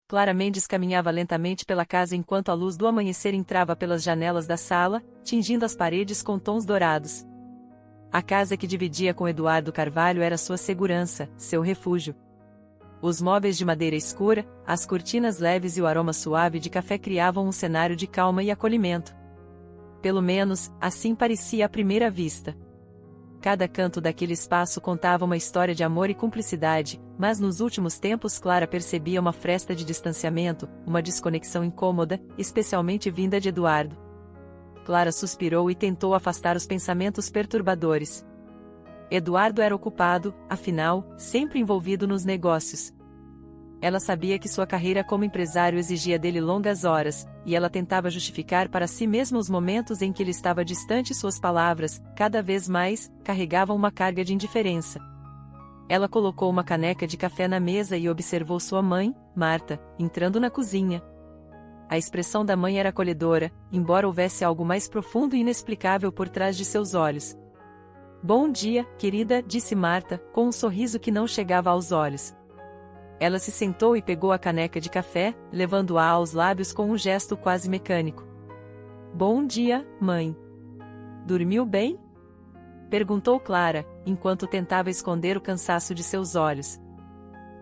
Clara Mendes caminhava lentamente pela casa enquanto a luz do amanhecer entrava pelas janelas da sala, tingindo as paredes com tons dourados. A casa que dividia com Eduardo Carvalho era sua segurança, seu refúgio. Os móveis de madeira escura, as cortinas leves e o aroma suave de café criavam um cenário de calma e acolhimento. Pelo menos, assim parecia à primeira vista. Cada canto daquele espaço contava uma história de amor e cumplicidade, mas nos últimos tempos Clara percebia uma fresta de distanciamento, uma desconexão incômoda, especialmente vinda de Eduardo. Clara suspirou e tentou afastar os pensamentos perturbadores. Eduardo era ocupado, afinal, sempre envolvido nos negócios. Ela sabia que sua carreira como empresário exigia dele longas horas, e ela tentava justificar para si mesma os momentos em que ele estava distante e suas palavras, cada vez mais, carregavam uma carga de indiferença. Ela colocou uma caneca de café na mesa e observou sua mãe, Marta, entrando na cozinha. A expressão da mãe era acolhedora, embora houvesse algo mais profundo e inexplicável por trás de seus olhos. "Bom dia, querida", disse Marta, com um sorriso que não chegava aos olhos. Ela se sentou e pegou a caneca de café, levando-a aos lábios com um gesto quase mecânico. "Bom dia, mãe. Dormiu bem?" perguntou Clara, enquanto tentava esconder o cansaço de seus olhos.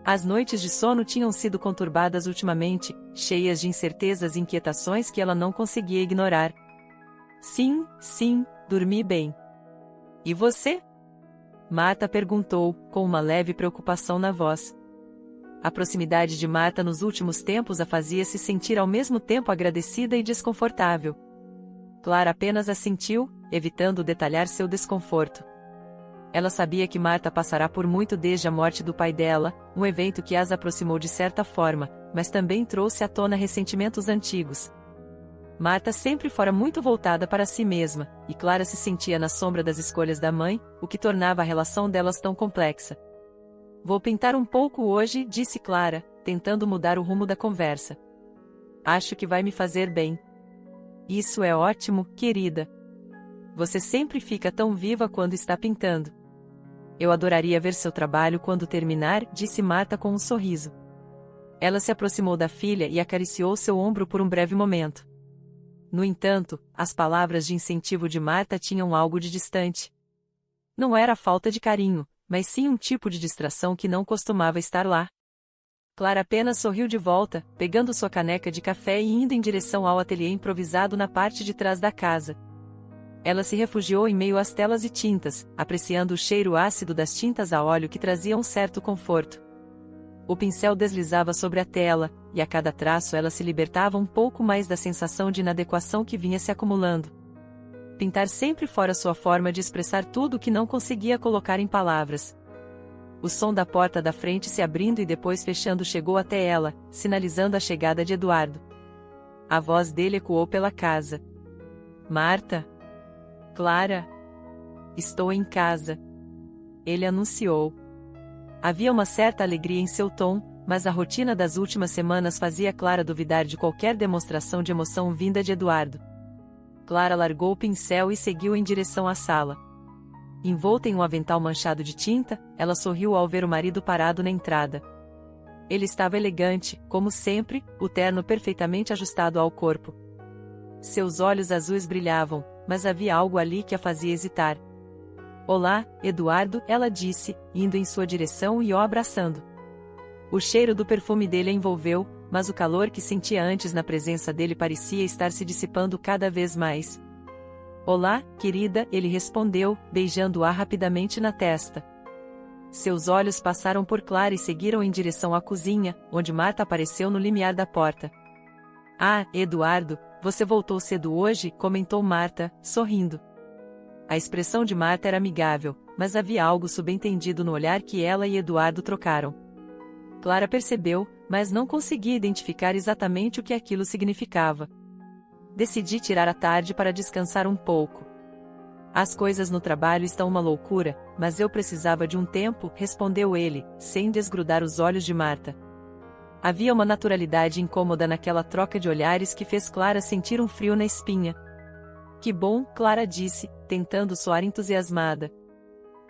As noites de sono tinham sido conturbadas ultimamente, cheias de incertezas e inquietações que ela não conseguia ignorar. Sim, dormi bem." "E você?" Marta perguntou, com uma leve preocupação na voz. A proximidade de Marta nos últimos tempos a fazia se sentir ao mesmo tempo agradecida e desconfortável. Clara apenas assentiu, evitando detalhar seu desconforto. Ela sabia que Marta passará por muito desde a morte do pai dela, um evento que as aproximou de certa forma, mas também trouxe à tona ressentimentos antigos. Marta sempre fora muito voltada para si mesma, e Clara se sentia na sombra das escolhas da mãe, o que tornava a relação delas tão complexa. "Vou pintar um pouco hoje", disse Clara, tentando mudar o rumo da conversa. "Acho que vai me fazer bem." "Isso é ótimo, querida. Você sempre fica tão viva quando está pintando." "Eu adoraria ver seu trabalho quando terminar", disse Marta com um sorriso. Ela se aproximou da filha e acariciou seu ombro por um breve momento. No entanto, as palavras de incentivo de Marta tinham algo de distante. Não era falta de carinho, mas sim um tipo de distração que não costumava estar lá. Clara apenas sorriu de volta, pegando sua caneca de café e indo em direção ao ateliê improvisado na parte de trás da casa. Ela se refugiou em meio às telas e tintas, apreciando o cheiro ácido das tintas a óleo que trazia um certo conforto. O pincel deslizava sobre a tela, e a cada traço ela se libertava um pouco mais da sensação de inadequação que vinha se acumulando. Pintar sempre fora sua forma de expressar tudo o que não conseguia colocar em palavras. O som da porta da frente se abrindo e depois fechando chegou até ela, sinalizando a chegada de Eduardo. A voz dele ecoou pela casa. "Marta? Clara? Estou em casa", ele anunciou. Havia uma certa alegria em seu tom, mas a rotina das últimas semanas fazia Clara duvidar de qualquer demonstração de emoção vinda de Eduardo. Clara largou o pincel e seguiu em direção à sala. Envolta em um avental manchado de tinta, ela sorriu ao ver o marido parado na entrada. Ele estava elegante, como sempre, o terno perfeitamente ajustado ao corpo. Seus olhos azuis brilhavam, mas havia algo ali que a fazia hesitar. "Olá, Eduardo", ela disse, indo em sua direção e o abraçando. O cheiro do perfume dele a envolveu, mas o calor que sentia antes na presença dele parecia estar se dissipando cada vez mais. "Olá, querida", ele respondeu, beijando-a rapidamente na testa. Seus olhos passaram por Clara e seguiram em direção à cozinha, onde Marta apareceu no limiar da porta. "Ah, Eduardo, você voltou cedo hoje", comentou Marta, sorrindo. A expressão de Marta era amigável, mas havia algo subentendido no olhar que ela e Eduardo trocaram. Clara percebeu, mas não conseguia identificar exatamente o que aquilo significava. "Decidi tirar a tarde para descansar um pouco. As coisas no trabalho estão uma loucura, mas eu precisava de um tempo", respondeu ele, sem desgrudar os olhos de Marta. Havia uma naturalidade incômoda naquela troca de olhares que fez Clara sentir um frio na espinha. "Que bom", Clara disse, tentando soar entusiasmada.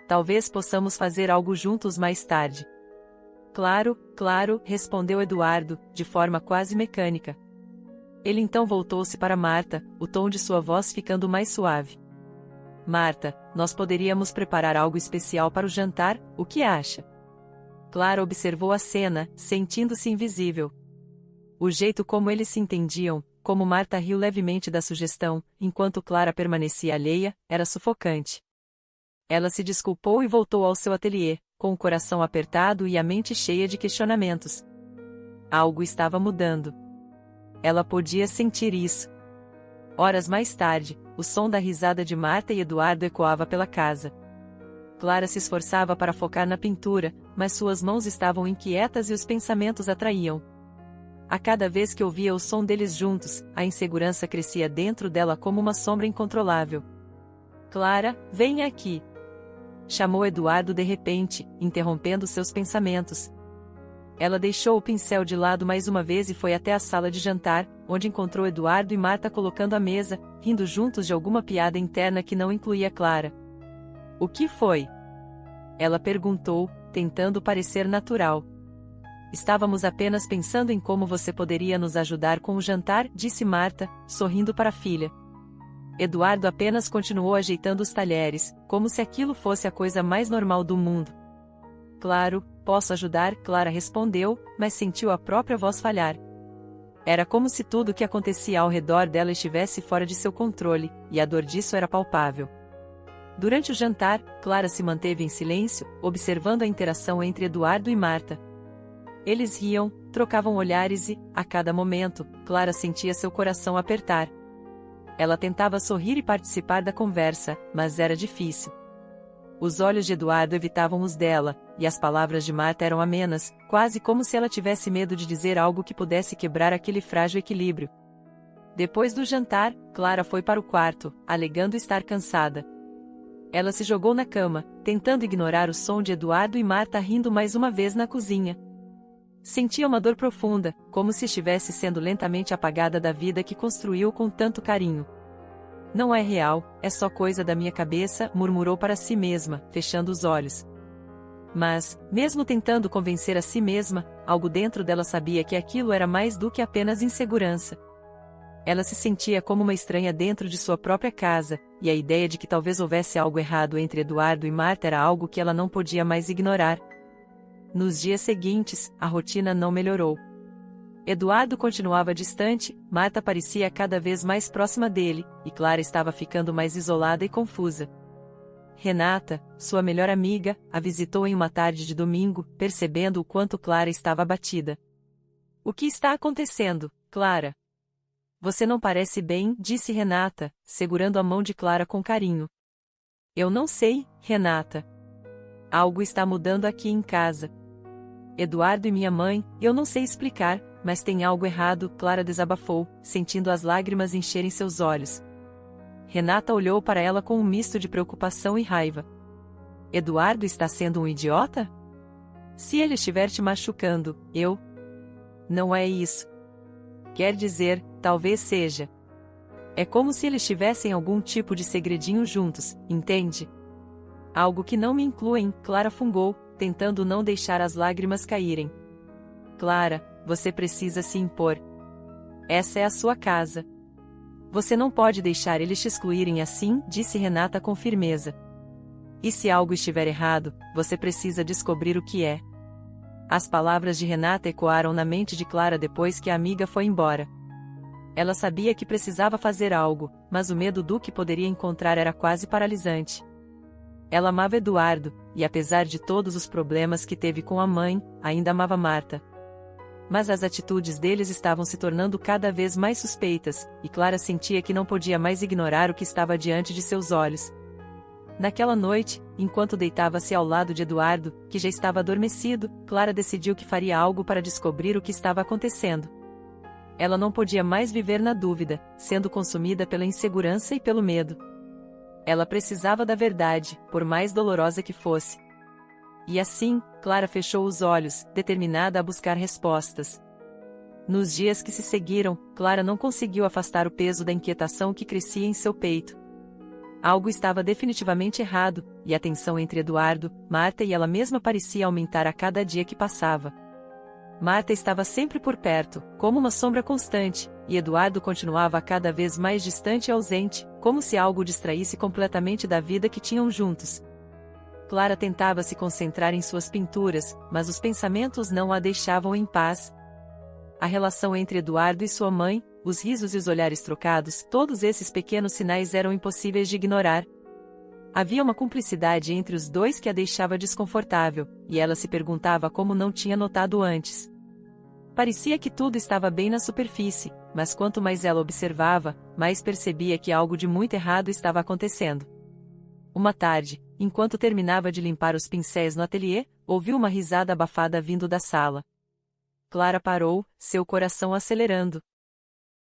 "Talvez possamos fazer algo juntos mais tarde." Claro, claro, respondeu Eduardo, de forma quase mecânica. Ele então voltou-se para Marta, o tom de sua voz ficando mais suave. Marta, nós poderíamos preparar algo especial para o jantar, o que acha? Clara observou a cena, sentindo-se invisível. O jeito como eles se entendiam, como Marta riu levemente da sugestão, enquanto Clara permanecia alheia, era sufocante. Ela se desculpou e voltou ao seu ateliê, com o coração apertado e a mente cheia de questionamentos. Algo estava mudando. Ela podia sentir isso. Horas mais tarde, o som da risada de Marta e Eduardo ecoava pela casa. Clara se esforçava para focar na pintura, mas suas mãos estavam inquietas e os pensamentos a traíam. A cada vez que ouvia o som deles juntos, a insegurança crescia dentro dela como uma sombra incontrolável. Clara, venha aqui! Chamou Eduardo de repente, interrompendo seus pensamentos. Ela deixou o pincel de lado mais uma vez e foi até a sala de jantar, onde encontrou Eduardo e Marta colocando a mesa, rindo juntos de alguma piada interna que não incluía Clara. O que foi? Ela perguntou, tentando parecer natural. Estávamos apenas pensando em como você poderia nos ajudar com o jantar, disse Marta, sorrindo para a filha. Eduardo apenas continuou ajeitando os talheres, como se aquilo fosse a coisa mais normal do mundo. Claro, posso ajudar, Clara respondeu, mas sentiu a própria voz falhar. Era como se tudo o que acontecia ao redor dela estivesse fora de seu controle, e a dor disso era palpável. Durante o jantar, Clara se manteve em silêncio, observando a interação entre Eduardo e Marta. Eles riam, trocavam olhares e, a cada momento, Clara sentia seu coração apertar. Ela tentava sorrir e participar da conversa, mas era difícil. Os olhos de Eduardo evitavam os dela, e as palavras de Marta eram amenas, quase como se ela tivesse medo de dizer algo que pudesse quebrar aquele frágil equilíbrio. Depois do jantar, Clara foi para o quarto, alegando estar cansada. Ela se jogou na cama, tentando ignorar o som de Eduardo e Marta rindo mais uma vez na cozinha. Sentia uma dor profunda, como se estivesse sendo lentamente apagada da vida que construiu com tanto carinho. Não é real, é só coisa da minha cabeça, murmurou para si mesma, fechando os olhos. Mas, mesmo tentando convencer a si mesma, algo dentro dela sabia que aquilo era mais do que apenas insegurança. Ela se sentia como uma estranha dentro de sua própria casa, e a ideia de que talvez houvesse algo errado entre Eduardo e Marta era algo que ela não podia mais ignorar. Nos dias seguintes, a rotina não melhorou. Eduardo continuava distante, Marta parecia cada vez mais próxima dele, e Clara estava ficando mais isolada e confusa. Renata, sua melhor amiga, a visitou em uma tarde de domingo, percebendo o quanto Clara estava abatida. O que está acontecendo, Clara? Você não parece bem, disse Renata, segurando a mão de Clara com carinho. Eu não sei, Renata. Algo está mudando aqui em casa. Eduardo e minha mãe, eu não sei explicar, mas tem algo errado, Clara desabafou, sentindo as lágrimas encherem seus olhos. Renata olhou para ela com um misto de preocupação e raiva. Eduardo está sendo um idiota? Se ele estiver te machucando, eu... Não é isso. Quer dizer, talvez seja. É como se eles tivessem algum tipo de segredinho juntos, entende? Algo que não me incluem, Clara fungou, tentando não deixar as lágrimas caírem. Clara, você precisa se impor. Essa é a sua casa. Você não pode deixar eles te excluírem assim, disse Renata com firmeza. E se algo estiver errado, você precisa descobrir o que é. As palavras de Renata ecoaram na mente de Clara depois que a amiga foi embora. Ela sabia que precisava fazer algo, mas o medo do que poderia encontrar era quase paralisante. Ela amava Eduardo, e apesar de todos os problemas que teve com a mãe, ainda amava Marta. Mas as atitudes deles estavam se tornando cada vez mais suspeitas, e Clara sentia que não podia mais ignorar o que estava diante de seus olhos. Naquela noite, enquanto deitava-se ao lado de Eduardo, que já estava adormecido, Clara decidiu que faria algo para descobrir o que estava acontecendo. Ela não podia mais viver na dúvida, sendo consumida pela insegurança e pelo medo. Ela precisava da verdade, por mais dolorosa que fosse. E assim, Clara fechou os olhos, determinada a buscar respostas. Nos dias que se seguiram, Clara não conseguiu afastar o peso da inquietação que crescia em seu peito. Algo estava definitivamente errado, e a tensão entre Eduardo, Marta e ela mesma parecia aumentar a cada dia que passava. Marta estava sempre por perto, como uma sombra constante, e Eduardo continuava cada vez mais distante e ausente, como se algo o distraísse completamente da vida que tinham juntos. Clara tentava se concentrar em suas pinturas, mas os pensamentos não a deixavam em paz. A relação entre Eduardo e sua mãe, os risos e os olhares trocados, todos esses pequenos sinais eram impossíveis de ignorar. Havia uma cumplicidade entre os dois que a deixava desconfortável, e ela se perguntava como não tinha notado antes. Parecia que tudo estava bem na superfície, mas quanto mais ela observava, mais percebia que algo de muito errado estava acontecendo. Uma tarde, enquanto terminava de limpar os pincéis no ateliê, ouviu uma risada abafada vindo da sala. Clara parou, seu coração acelerando.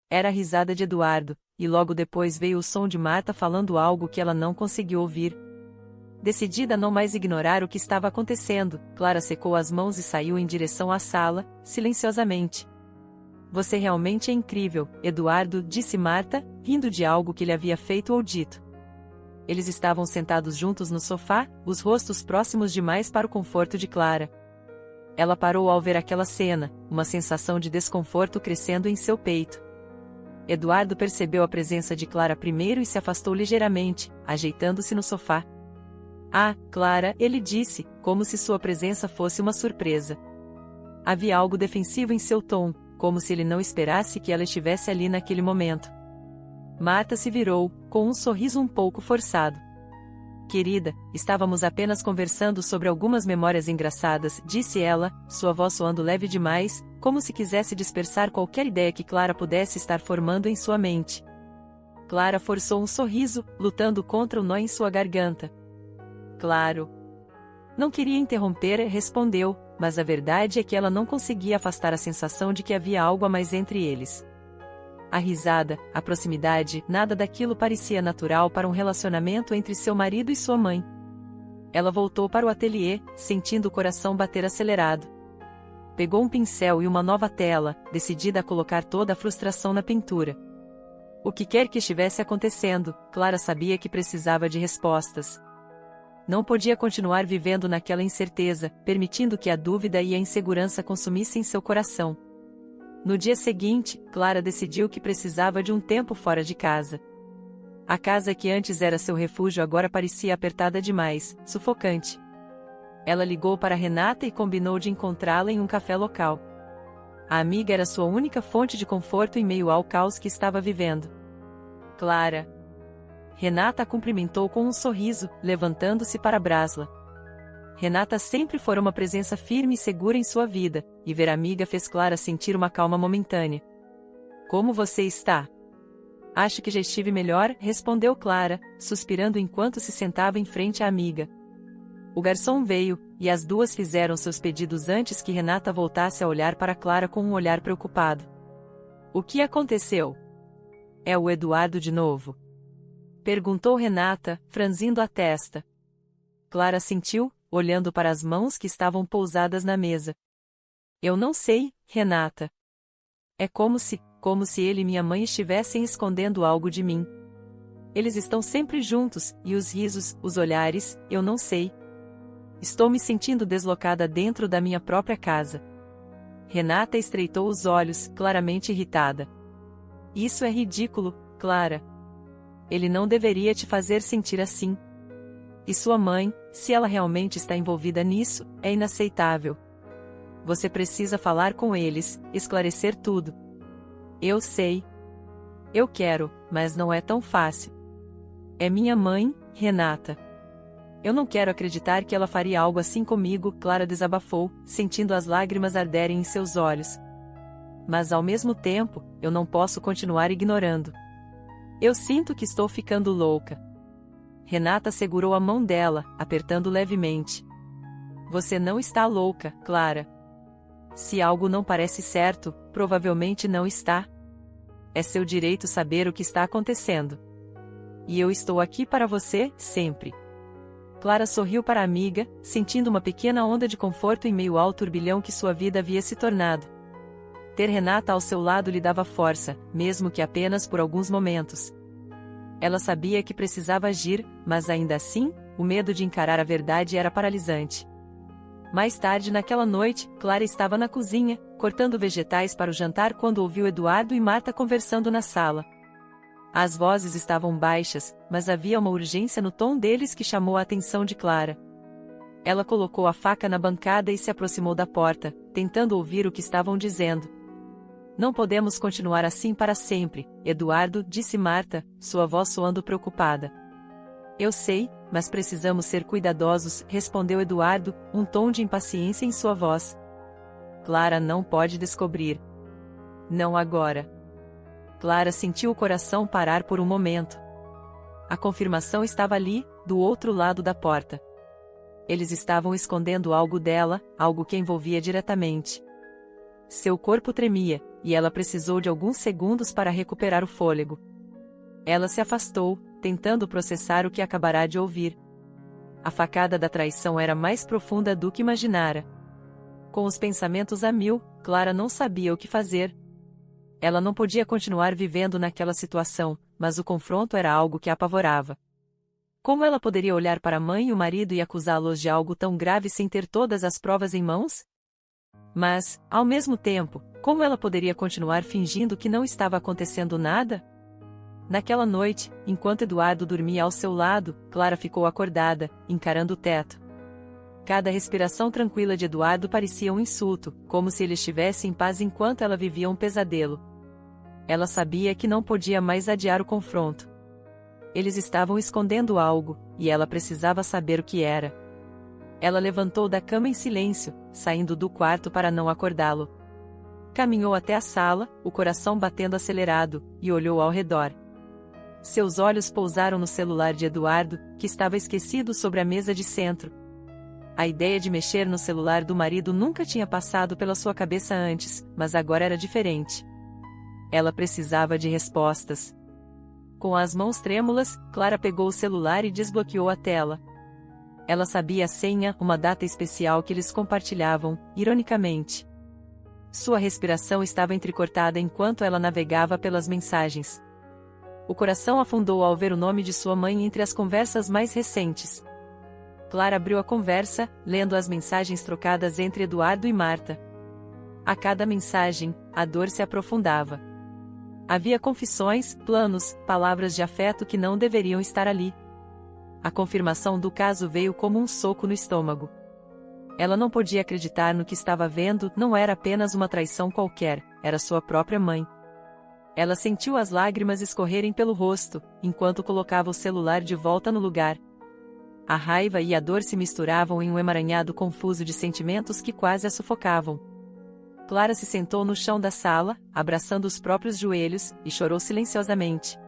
Era a risada de Eduardo, e logo depois veio o som de Marta falando algo que ela não conseguiu ouvir. Decidida a não mais ignorar o que estava acontecendo, Clara secou as mãos e saiu em direção à sala, silenciosamente. Você realmente é incrível, Eduardo, disse Marta, rindo de algo que ele havia feito ou dito. Eles estavam sentados juntos no sofá, os rostos próximos demais para o conforto de Clara. Ela parou ao ver aquela cena, uma sensação de desconforto crescendo em seu peito. Eduardo percebeu a presença de Clara primeiro e se afastou ligeiramente, ajeitando-se no sofá. Ah, Clara, ele disse, como se sua presença fosse uma surpresa. Havia algo defensivo em seu tom, como se ele não esperasse que ela estivesse ali naquele momento. Marta se virou, com um sorriso um pouco forçado. Querida, estávamos apenas conversando sobre algumas memórias engraçadas, disse ela, sua voz soando leve demais, como se quisesse dispersar qualquer ideia que Clara pudesse estar formando em sua mente. Clara forçou um sorriso, lutando contra o nó em sua garganta. Claro. Não queria interromper, respondeu, mas a verdade é que ela não conseguia afastar a sensação de que havia algo a mais entre eles. A risada, a proximidade, nada daquilo parecia natural para um relacionamento entre seu marido e sua mãe. Ela voltou para o ateliê, sentindo o coração bater acelerado. Pegou um pincel e uma nova tela, decidida a colocar toda a frustração na pintura. O que quer que estivesse acontecendo, Clara sabia que precisava de respostas. Não podia continuar vivendo naquela incerteza, permitindo que a dúvida e a insegurança consumissem seu coração. No dia seguinte, Clara decidiu que precisava de um tempo fora de casa. A casa que antes era seu refúgio agora parecia apertada demais, sufocante. Ela ligou para Renata e combinou de encontrá-la em um café local. A amiga era sua única fonte de conforto em meio ao caos que estava vivendo. Clara. Renata a cumprimentou com um sorriso, levantando-se para abraçá-la. Renata sempre fora uma presença firme e segura em sua vida, e ver a amiga fez Clara sentir uma calma momentânea. Como você está? Acho que já estive melhor, respondeu Clara, suspirando enquanto se sentava em frente à amiga. O garçom veio, e as duas fizeram seus pedidos antes que Renata voltasse a olhar para Clara com um olhar preocupado. O que aconteceu? É o Eduardo de novo? Perguntou Renata, franzindo a testa. Clara sentiu, olhando para as mãos que estavam pousadas na mesa. Eu não sei, Renata. É como se ele e minha mãe estivessem escondendo algo de mim. Eles estão sempre juntos, e os risos, os olhares, eu não sei. Estou me sentindo deslocada dentro da minha própria casa. Renata estreitou os olhos, claramente irritada. Isso é ridículo, Clara. Ele não deveria te fazer sentir assim. E sua mãe, se ela realmente está envolvida nisso, é inaceitável. Você precisa falar com eles, esclarecer tudo. Eu sei. Eu quero, mas não é tão fácil. É minha mãe, Renata. Eu não quero acreditar que ela faria algo assim comigo, Clara desabafou, sentindo as lágrimas arderem em seus olhos. Mas ao mesmo tempo, eu não posso continuar ignorando. Eu sinto que estou ficando louca. Renata segurou a mão dela, apertando levemente. Você não está louca, Clara. Se algo não parece certo, provavelmente não está. É seu direito saber o que está acontecendo. E eu estou aqui para você, sempre. Clara sorriu para a amiga, sentindo uma pequena onda de conforto em meio ao turbilhão que sua vida havia se tornado. Ter Renata ao seu lado lhe dava força, mesmo que apenas por alguns momentos. Ela sabia que precisava agir, mas ainda assim, o medo de encarar a verdade era paralisante. Mais tarde naquela noite, Clara estava na cozinha, cortando vegetais para o jantar quando ouviu Eduardo e Marta conversando na sala. As vozes estavam baixas, mas havia uma urgência no tom deles que chamou a atenção de Clara. Ela colocou a faca na bancada e se aproximou da porta, tentando ouvir o que estavam dizendo. Não podemos continuar assim para sempre, Eduardo, disse Marta, sua voz soando preocupada. Eu sei, mas precisamos ser cuidadosos, respondeu Eduardo, um tom de impaciência em sua voz. Clara não pode descobrir. Não agora. Clara sentiu o coração parar por um momento. A confirmação estava ali, do outro lado da porta. Eles estavam escondendo algo dela, algo que a envolvia diretamente. Seu corpo tremia, e ela precisou de alguns segundos para recuperar o fôlego. Ela se afastou, tentando processar o que acabará de ouvir. A facada da traição era mais profunda do que imaginara. Com os pensamentos a mil, Clara não sabia o que fazer. Ela não podia continuar vivendo naquela situação, mas o confronto era algo que a apavorava. Como ela poderia olhar para a mãe e o marido e acusá-los de algo tão grave sem ter todas as provas em mãos? Mas, ao mesmo tempo, como ela poderia continuar fingindo que não estava acontecendo nada? Naquela noite, enquanto Eduardo dormia ao seu lado, Clara ficou acordada, encarando o teto. Cada respiração tranquila de Eduardo parecia um insulto, como se ele estivesse em paz enquanto ela vivia um pesadelo. Ela sabia que não podia mais adiar o confronto. Eles estavam escondendo algo, e ela precisava saber o que era. Ela levantou da cama em silêncio, saindo do quarto para não acordá-lo. Caminhou até a sala, o coração batendo acelerado, e olhou ao redor. Seus olhos pousaram no celular de Eduardo, que estava esquecido sobre a mesa de centro. A ideia de mexer no celular do marido nunca tinha passado pela sua cabeça antes, mas agora era diferente. Ela precisava de respostas. Com as mãos trêmulas, Clara pegou o celular e desbloqueou a tela. Ela sabia a senha, uma data especial que eles compartilhavam, ironicamente. Sua respiração estava entrecortada enquanto ela navegava pelas mensagens. O coração afundou ao ver o nome de sua mãe entre as conversas mais recentes. Clara abriu a conversa, lendo as mensagens trocadas entre Eduardo e Marta. A cada mensagem, a dor se aprofundava. Havia confissões, planos, palavras de afeto que não deveriam estar ali. A confirmação do caso veio como um soco no estômago. Ela não podia acreditar no que estava vendo, não era apenas uma traição qualquer, era sua própria mãe. Ela sentiu as lágrimas escorrerem pelo rosto, enquanto colocava o celular de volta no lugar. A raiva e a dor se misturavam em um emaranhado confuso de sentimentos que quase a sufocavam. Clara se sentou no chão da sala, abraçando os próprios joelhos, e chorou silenciosamente.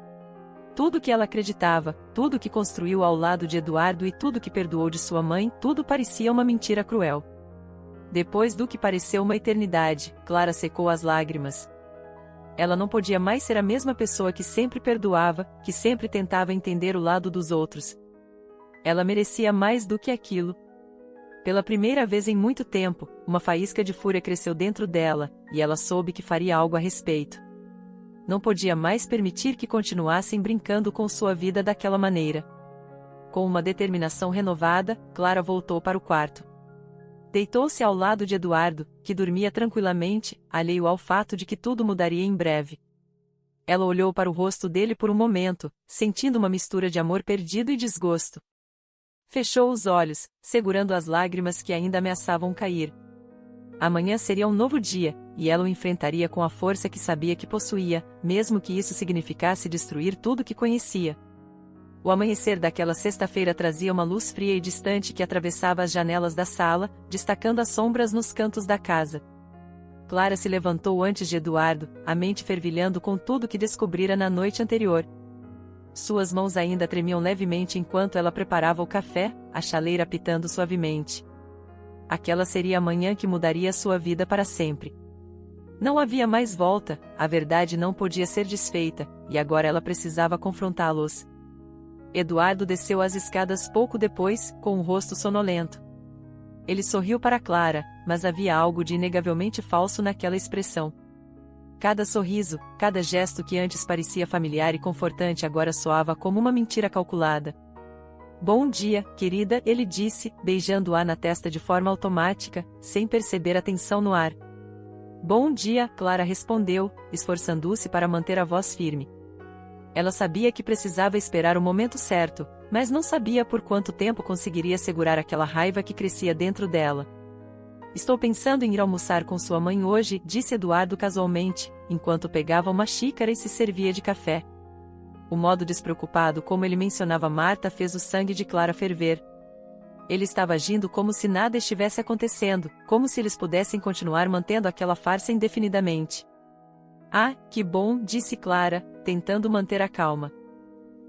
Tudo que ela acreditava, tudo que construiu ao lado de Eduardo e tudo que perdoou de sua mãe, tudo parecia uma mentira cruel. Depois do que pareceu uma eternidade, Clara secou as lágrimas. Ela não podia mais ser a mesma pessoa que sempre perdoava, que sempre tentava entender o lado dos outros. Ela merecia mais do que aquilo. Pela primeira vez em muito tempo, uma faísca de fúria cresceu dentro dela, e ela soube que faria algo a respeito. Não podia mais permitir que continuassem brincando com sua vida daquela maneira. Com uma determinação renovada, Clara voltou para o quarto. Deitou-se ao lado de Eduardo, que dormia tranquilamente, alheio ao fato de que tudo mudaria em breve. Ela olhou para o rosto dele por um momento, sentindo uma mistura de amor perdido e desgosto. Fechou os olhos, segurando as lágrimas que ainda ameaçavam cair. Amanhã seria um novo dia, e ela o enfrentaria com a força que sabia que possuía, mesmo que isso significasse destruir tudo que conhecia. O amanhecer daquela sexta-feira trazia uma luz fria e distante que atravessava as janelas da sala, destacando as sombras nos cantos da casa. Clara se levantou antes de Eduardo, a mente fervilhando com tudo que descobrira na noite anterior. Suas mãos ainda tremiam levemente enquanto ela preparava o café, a chaleira apitando suavemente. Aquela seria a manhã que mudaria sua vida para sempre. Não havia mais volta, a verdade não podia ser desfeita, e agora ela precisava confrontá-los. Eduardo desceu as escadas pouco depois, com o rosto sonolento. Ele sorriu para Clara, mas havia algo de inegavelmente falso naquela expressão. Cada sorriso, cada gesto que antes parecia familiar e confortante agora soava como uma mentira calculada. Bom dia, querida, ele disse, beijando-a na testa de forma automática, sem perceber a tensão no ar. Bom dia, Clara respondeu, esforçando-se para manter a voz firme. Ela sabia que precisava esperar o momento certo, mas não sabia por quanto tempo conseguiria segurar aquela raiva que crescia dentro dela. Estou pensando em ir almoçar com sua mãe hoje, disse Eduardo casualmente, enquanto pegava uma xícara e se servia de café. O modo despreocupado como ele mencionava Marta fez o sangue de Clara ferver. Ele estava agindo como se nada estivesse acontecendo, como se eles pudessem continuar mantendo aquela farsa indefinidamente. Ah, que bom, disse Clara, tentando manter a calma.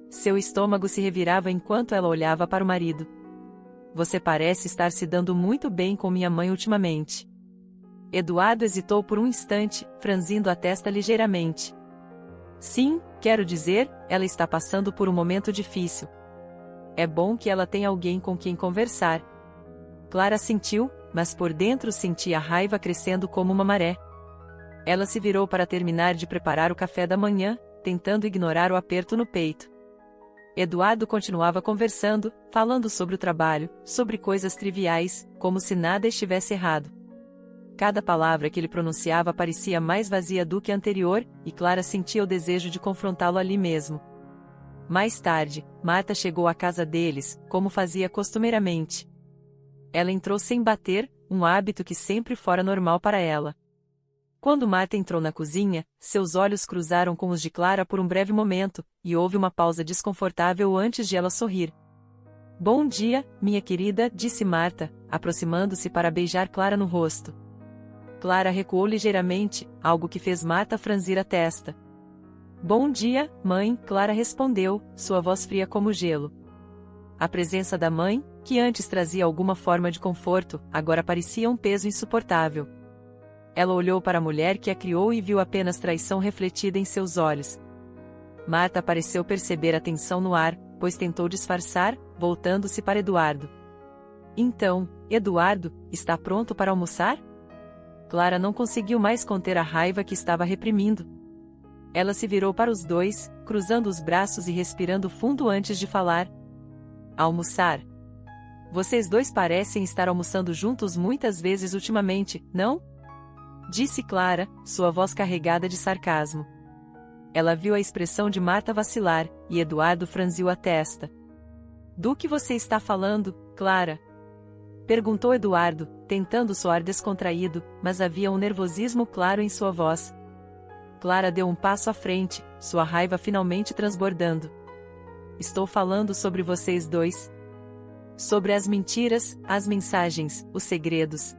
Seu estômago se revirava enquanto ela olhava para o marido. Você parece estar se dando muito bem com minha mãe ultimamente. Eduardo hesitou por um instante, franzindo a testa ligeiramente. Sim, quero dizer, ela está passando por um momento difícil. É bom que ela tenha alguém com quem conversar. Clara sentiu, mas por dentro sentia a raiva crescendo como uma maré. Ela se virou para terminar de preparar o café da manhã, tentando ignorar o aperto no peito. Eduardo continuava conversando, falando sobre o trabalho, sobre coisas triviais, como se nada estivesse errado. Cada palavra que ele pronunciava parecia mais vazia do que a anterior, e Clara sentia o desejo de confrontá-lo ali mesmo. Mais tarde, Marta chegou à casa deles, como fazia costumeiramente. Ela entrou sem bater, um hábito que sempre fora normal para ela. Quando Marta entrou na cozinha, seus olhos cruzaram com os de Clara por um breve momento, e houve uma pausa desconfortável antes de ela sorrir. Bom dia, minha querida, disse Marta, aproximando-se para beijar Clara no rosto. Clara recuou ligeiramente, algo que fez Marta franzir a testa. Bom dia, mãe, Clara respondeu, sua voz fria como gelo. A presença da mãe, que antes trazia alguma forma de conforto, agora parecia um peso insuportável. Ela olhou para a mulher que a criou e viu apenas traição refletida em seus olhos. Marta pareceu perceber a tensão no ar, pois tentou disfarçar, voltando-se para Eduardo. Então, Eduardo, está pronto para almoçar? Clara não conseguiu mais conter a raiva que estava reprimindo. Ela se virou para os dois, cruzando os braços e respirando fundo antes de falar. Almoçar? Vocês dois parecem estar almoçando juntos muitas vezes ultimamente, não? Disse Clara, sua voz carregada de sarcasmo. Ela viu a expressão de Marta vacilar, e Eduardo franziu a testa. Do que você está falando, Clara? Perguntou Eduardo, tentando soar descontraído, mas havia um nervosismo claro em sua voz. Clara deu um passo à frente, sua raiva finalmente transbordando. Estou falando sobre vocês dois. Sobre as mentiras, as mensagens, os segredos.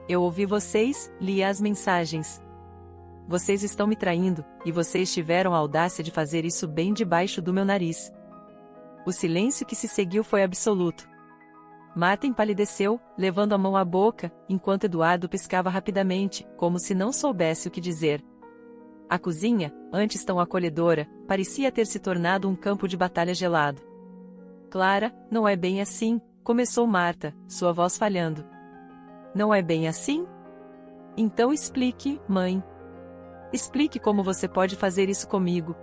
Eu ouvi vocês, li as mensagens. Vocês estão me traindo, e vocês tiveram a audácia de fazer isso bem debaixo do meu nariz. O silêncio que se seguiu foi absoluto. Marta empalideceu, levando a mão à boca, enquanto Eduardo piscava rapidamente, como se não soubesse o que dizer. A cozinha, antes tão acolhedora, parecia ter se tornado um campo de batalha gelado. Clara, não é bem assim, começou Marta, sua voz falhando. Não é bem assim? Então explique, mãe. Explique como você pode fazer isso comigo.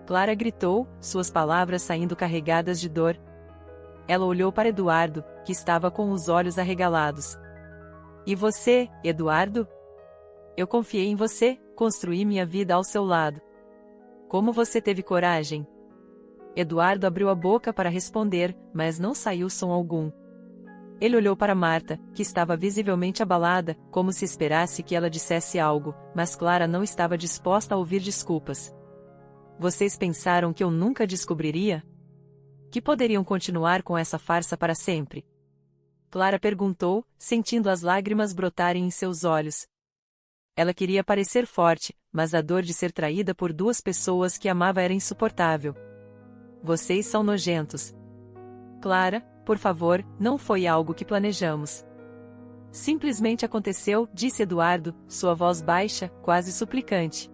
Clara gritou, suas palavras saindo carregadas de dor. Ela olhou para Eduardo, que estava com os olhos arregalados. E você, Eduardo? Eu confiei em você, construí minha vida ao seu lado. Como você teve coragem? Eduardo abriu a boca para responder, mas não saiu som algum. Ele olhou para Marta, que estava visivelmente abalada, como se esperasse que ela dissesse algo, mas Clara não estava disposta a ouvir desculpas. Vocês pensaram que eu nunca descobriria? Que poderiam continuar com essa farsa para sempre? Clara perguntou, sentindo as lágrimas brotarem em seus olhos. Ela queria parecer forte, mas a dor de ser traída por duas pessoas que amava era insuportável. Vocês são nojentos. Clara, por favor, não foi algo que planejamos. Simplesmente aconteceu, disse Eduardo, sua voz baixa, quase suplicante.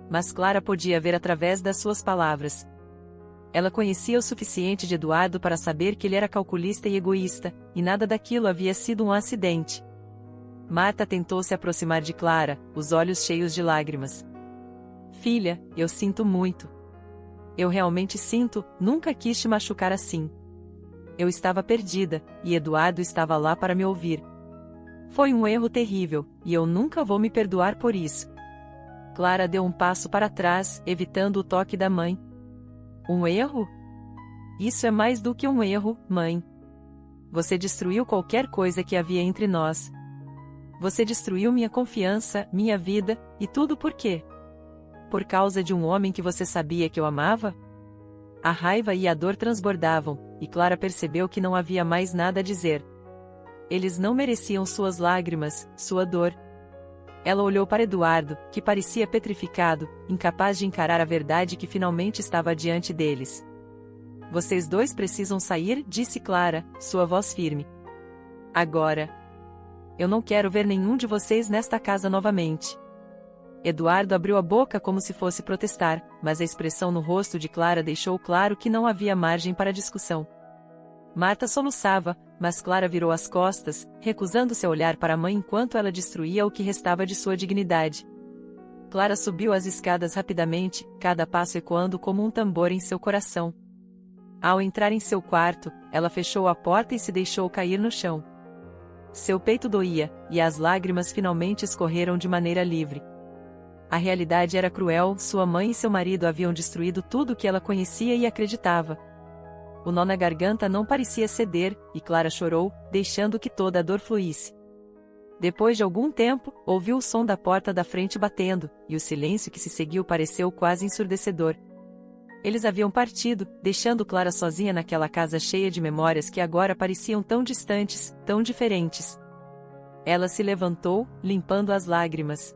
Mas Clara podia ver através das suas palavras. Ela conhecia o suficiente de Eduardo para saber que ele era calculista e egoísta, e nada daquilo havia sido um acidente. Marta tentou se aproximar de Clara, os olhos cheios de lágrimas. Filha, eu sinto muito. Eu realmente sinto, nunca quis te machucar assim. Eu estava perdida, e Eduardo estava lá para me ouvir. Foi um erro terrível, e eu nunca vou me perdoar por isso. Clara deu um passo para trás, evitando o toque da mãe. Um erro? Isso é mais do que um erro, mãe. Você destruiu qualquer coisa que havia entre nós. Você destruiu minha confiança, minha vida, e tudo por quê? Por causa de um homem que você sabia que eu amava? A raiva e a dor transbordavam, e Clara percebeu que não havia mais nada a dizer. Eles não mereciam suas lágrimas, sua dor. Ela olhou para Eduardo, que parecia petrificado, incapaz de encarar a verdade que finalmente estava diante deles. Vocês dois precisam sair, disse Clara, sua voz firme. Agora. Eu não quero ver nenhum de vocês nesta casa novamente. Eduardo abriu a boca como se fosse protestar, mas a expressão no rosto de Clara deixou claro que não havia margem para discussão. Marta soluçava, mas Clara virou as costas, recusando-se a olhar para a mãe enquanto ela destruía o que restava de sua dignidade. Clara subiu as escadas rapidamente, cada passo ecoando como um tambor em seu coração. Ao entrar em seu quarto, ela fechou a porta e se deixou cair no chão. Seu peito doía, e as lágrimas finalmente escorreram de maneira livre. A realidade era cruel, sua mãe e seu marido haviam destruído tudo o que ela conhecia e acreditava. O nó na garganta não parecia ceder, e Clara chorou, deixando que toda a dor fluísse. Depois de algum tempo, ouviu o som da porta da frente batendo, e o silêncio que se seguiu pareceu quase ensurdecedor. Eles haviam partido, deixando Clara sozinha naquela casa cheia de memórias que agora pareciam tão distantes, tão diferentes. Ela se levantou, limpando as lágrimas.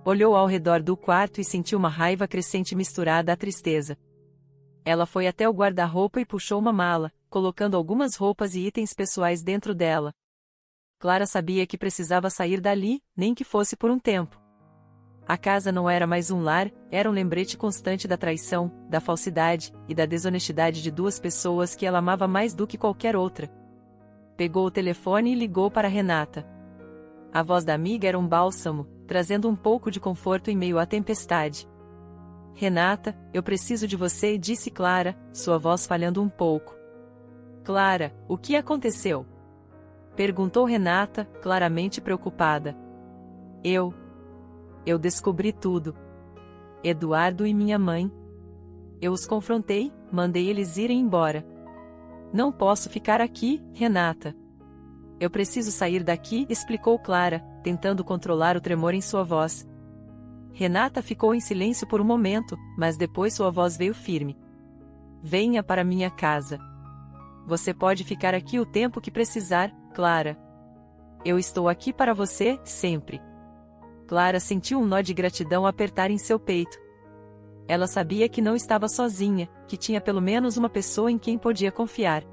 Olhou ao redor do quarto e sentiu uma raiva crescente misturada à tristeza. Ela foi até o guarda-roupa e puxou uma mala, colocando algumas roupas e itens pessoais dentro dela. Clara sabia que precisava sair dali, nem que fosse por um tempo. A casa não era mais um lar, era um lembrete constante da traição, da falsidade e da desonestidade de duas pessoas que ela amava mais do que qualquer outra. Pegou o telefone e ligou para Renata. A voz da amiga era um bálsamo, trazendo um pouco de conforto em meio à tempestade. Renata, eu preciso de você, disse Clara, sua voz falhando um pouco. Clara, o que aconteceu? Perguntou Renata, claramente preocupada. Eu descobri tudo. Eduardo e minha mãe. Eu os confrontei, mandei eles irem embora. Não posso ficar aqui, Renata. Eu preciso sair daqui, explicou Clara, tentando controlar o tremor em sua voz. Renata ficou em silêncio por um momento, mas depois sua voz veio firme. Venha para minha casa. Você pode ficar aqui o tempo que precisar, Clara. Eu estou aqui para você, sempre. Clara sentiu um nó de gratidão apertar em seu peito. Ela sabia que não estava sozinha, que tinha pelo menos uma pessoa em quem podia confiar.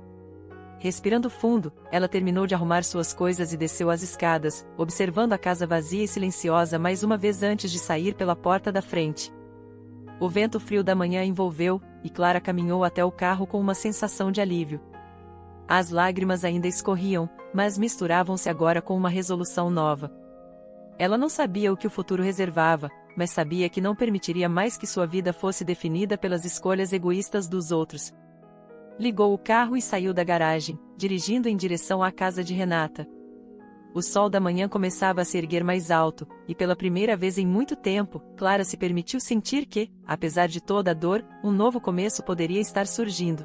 Respirando fundo, ela terminou de arrumar suas coisas e desceu as escadas, observando a casa vazia e silenciosa mais uma vez antes de sair pela porta da frente. O vento frio da manhã a envolveu, e Clara caminhou até o carro com uma sensação de alívio. As lágrimas ainda escorriam, mas misturavam-se agora com uma resolução nova. Ela não sabia o que o futuro reservava, mas sabia que não permitiria mais que sua vida fosse definida pelas escolhas egoístas dos outros. Ligou o carro e saiu da garagem, dirigindo em direção à casa de Renata. O sol da manhã começava a se erguer mais alto, e pela primeira vez em muito tempo, Clara se permitiu sentir que, apesar de toda a dor, um novo começo poderia estar surgindo.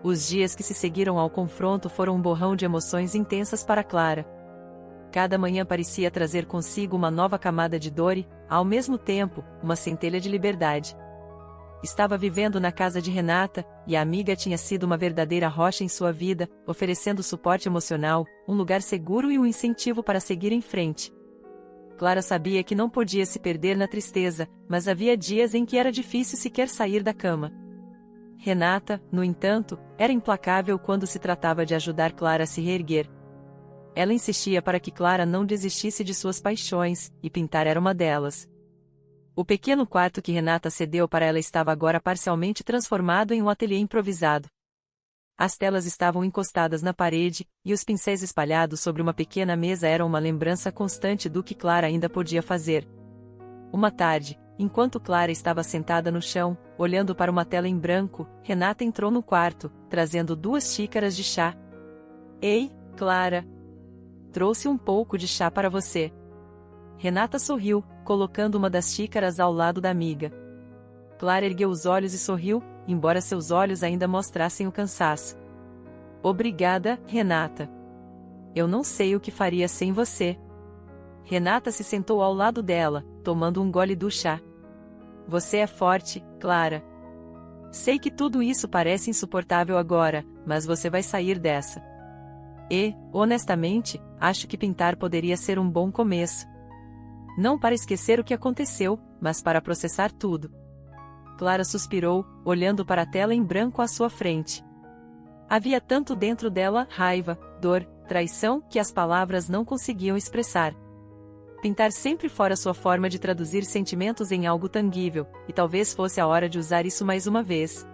Os dias que se seguiram ao confronto foram um borrão de emoções intensas para Clara. Cada manhã parecia trazer consigo uma nova camada de dor e, ao mesmo tempo, uma centelha de liberdade. Estava vivendo na casa de Renata, e a amiga tinha sido uma verdadeira rocha em sua vida, oferecendo suporte emocional, um lugar seguro e um incentivo para seguir em frente. Clara sabia que não podia se perder na tristeza, mas havia dias em que era difícil sequer sair da cama. Renata, no entanto, era implacável quando se tratava de ajudar Clara a se reerguer. Ela insistia para que Clara não desistisse de suas paixões, e pintar era uma delas. O pequeno quarto que Renata cedeu para ela estava agora parcialmente transformado em um ateliê improvisado. As telas estavam encostadas na parede, e os pincéis espalhados sobre uma pequena mesa eram uma lembrança constante do que Clara ainda podia fazer. Uma tarde, enquanto Clara estava sentada no chão, olhando para uma tela em branco, Renata entrou no quarto, trazendo 2 xícaras de chá. Ei, Clara! Trouxe um pouco de chá para você. Renata sorriu, colocando uma das xícaras ao lado da amiga. Clara ergueu os olhos e sorriu, embora seus olhos ainda mostrassem o cansaço. Obrigada, Renata. Eu não sei o que faria sem você. Renata se sentou ao lado dela, tomando um gole do chá. Você é forte, Clara. Sei que tudo isso parece insuportável agora, mas você vai sair dessa. E, honestamente, acho que pintar poderia ser um bom começo. Não para esquecer o que aconteceu, mas para processar tudo. Clara suspirou, olhando para a tela em branco à sua frente. Havia tanto dentro dela, raiva, dor, traição, que as palavras não conseguiam expressar. Pintar sempre fora sua forma de traduzir sentimentos em algo tangível, e talvez fosse a hora de usar isso mais uma vez.